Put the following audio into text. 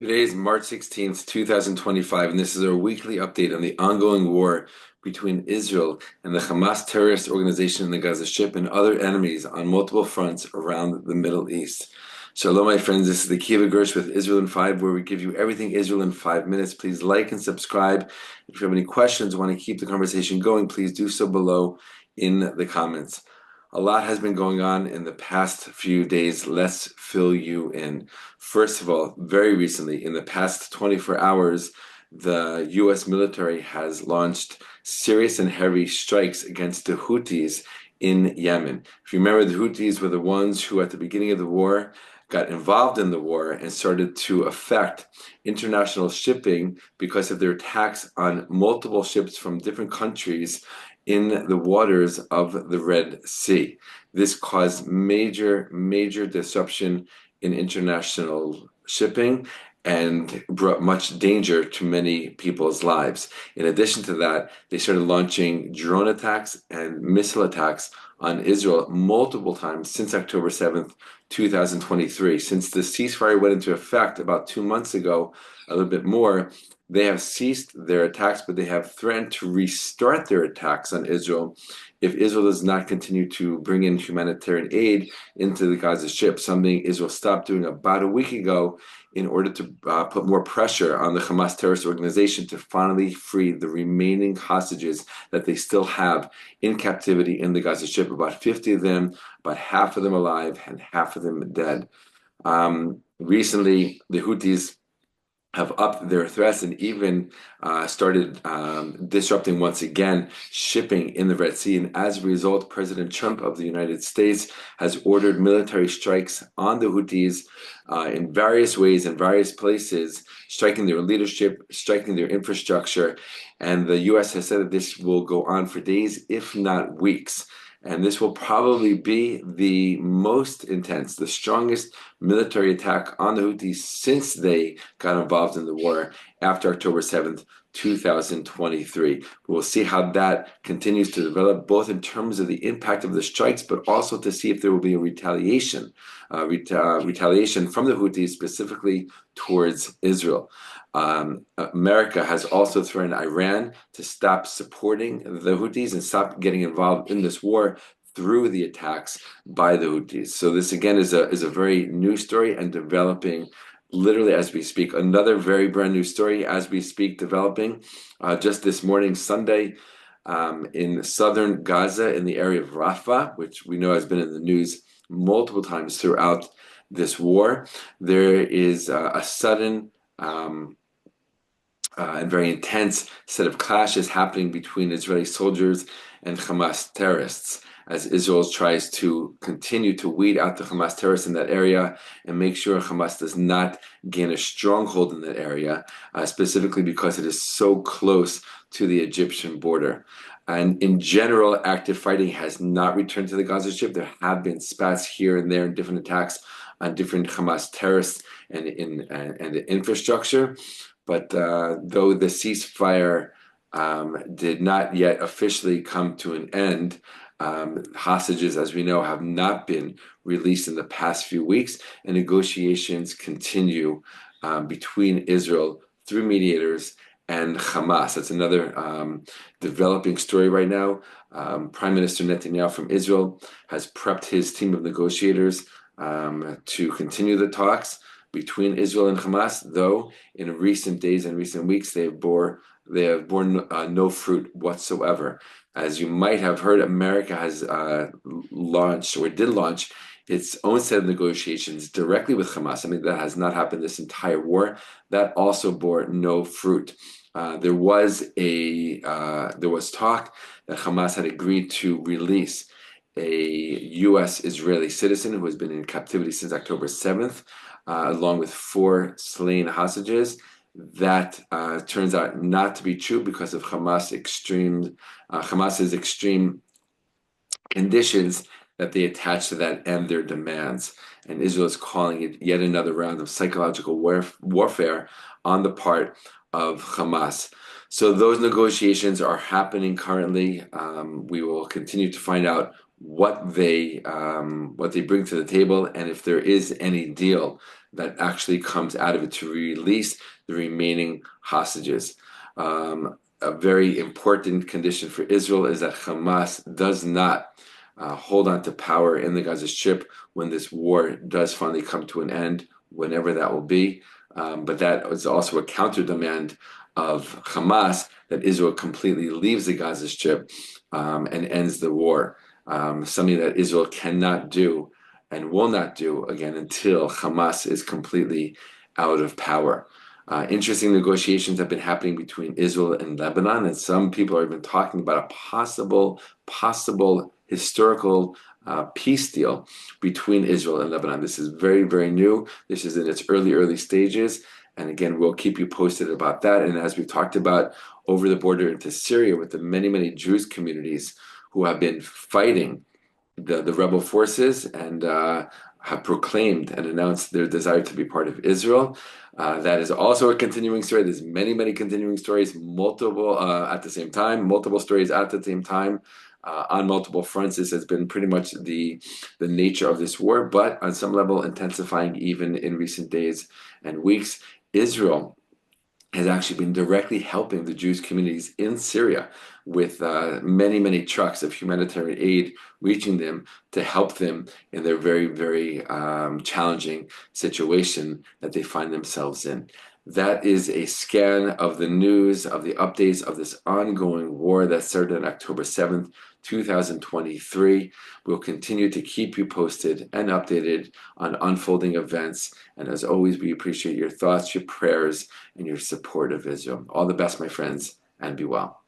Today is March 16th, 2025, and this is our weekly update on the ongoing war between Israel and the Hamas terrorist organization in the Gaza Strip and other enemies on multiple fronts around the Middle East. Shalom, my friends. This is the Kiva Gersh with Israel in 5, where we give you everything Israel in 5 minutes. Please like and subscribe. If you have any questions, want to keep the conversation going, please do so below in the comments. A lot has been going on in the past few days. Let's fill you in. First of all, very recently, in the past 24 hours, the US military has launched serious and heavy strikes against the Houthis in Yemen. If you remember, the Houthis were the ones who, at the beginning of the war, got involved in the war and started to affect international shipping because of their attacks on multiple ships from different countries in the waters of the Red Sea. This caused major disruption in international shipping and brought much danger to many people's lives. In addition to that, they started launching drone attacks and missile attacks on Israel multiple times since October 7th, 2023. Since the ceasefire went into effect about 2 months ago, a little bit more, they have ceased their attacks, but they have threatened to restart their attacks on Israel if Israel does not continue to bring in humanitarian aid into the Gaza Strip, something Israel stopped doing about a week ago in order to put more pressure on the Hamas terrorist organization to finally free the remaining hostages that they still have in captivity in the Gaza Strip. About 50 of them, about half of them alive and half of them dead. Recently, the Houthis have upped their threats and even started disrupting once again shipping in the Red Sea. And as a result, President Trump of the United States has ordered military strikes on the Houthis in various ways in various places, striking their leadership, striking their infrastructure. And the U.S. has said that this will go on for days, if not weeks. And this will probably be the most intense, the strongest military attack on the Houthis since they got involved in the war after October 7th, 2023. We'll see how that continues to develop, both in terms of the impact of the strikes, but also to see if there will be a retaliation from the Houthis specifically towards Israel. America has also threatened Iran to stop supporting the Houthis and stop getting involved in this war through the attacks by the Houthis. So this again is a very new story and developing literally as we speak. Another very brand new story as we speak, developing just this morning, Sunday, in southern Gaza, in the area of Rafah, which we know has been in the news multiple times throughout this war. There is a sudden and very intense set of clashes happening between Israeli soldiers and Hamas terrorists, as Israel tries to continue to weed out the Hamas terrorists in that area and make sure Hamas does not gain a stronghold in that area, specifically because it is so close to the Egyptian border. And in general, active fighting has not returned to the Gaza Strip. There have been spats here and there in different attacks on different Hamas terrorists and the infrastructure. But though the ceasefire did not yet officially come to an end, hostages, as we know, have not been released in the past few weeks, and negotiations continue between Israel through mediators and Hamas. That's another developing story right now. Prime Minister Netanyahu from Israel has prepped his team of negotiators to continue the talks between Israel and Hamas, though in recent days and recent weeks they have borne no fruit whatsoever. As you might have heard, America has launched or did launch its own set of negotiations directly with Hamas. I mean, that has not happened this entire war. That also bore no fruit. There was talk that Hamas had agreed to release a U.S. Israeli citizen who has been in captivity since October 7th, along with 4 slain hostages. That turns out not to be true because of Hamas's extreme conditions that they attach to that and their demands. And Israel is calling it yet another round of psychological warfare on the part of Hamas. So those negotiations are happening currently. We will continue to find out what they bring to the table, and if there is any deal that actually comes out of it to release the remaining hostages. A very important condition for Israel is that Hamas does not hold on to power in the Gaza Strip when this war does finally come to an end, whenever that will be. But that is also a counter demand of Hamas that Israel completely leaves the Gaza Strip and ends the war. Something that Israel cannot do and will not do again until Hamas is completely out of power. Interesting negotiations have been happening between Israel and Lebanon, and some people are even talking about a possible historical peace deal between Israel and Lebanon. This is very, very new. This is in its early stages. And again, we'll keep you posted about that. And as we've talked about over the border into Syria with the many Jewish communities who have been fighting the rebel forces and have proclaimed and announced their desire to be part of Israel. That is also a continuing story. There's many continuing stories, multiple at the same time, multiple stories at the same time. On multiple fronts. This has been pretty much the nature of this war, but on some level intensifying even in recent days and weeks. Israel has actually been directly helping the Jewish communities in Syria with many trucks of humanitarian aid reaching them to help them in their very challenging situation that they find themselves in. That is a scan of the news, of the updates of this ongoing war that started on October 7th, 2023. We'll continue to keep you posted and updated on unfolding events. And as always, we appreciate your thoughts, your prayers, and your support of Israel. All the best, my friends, and be well.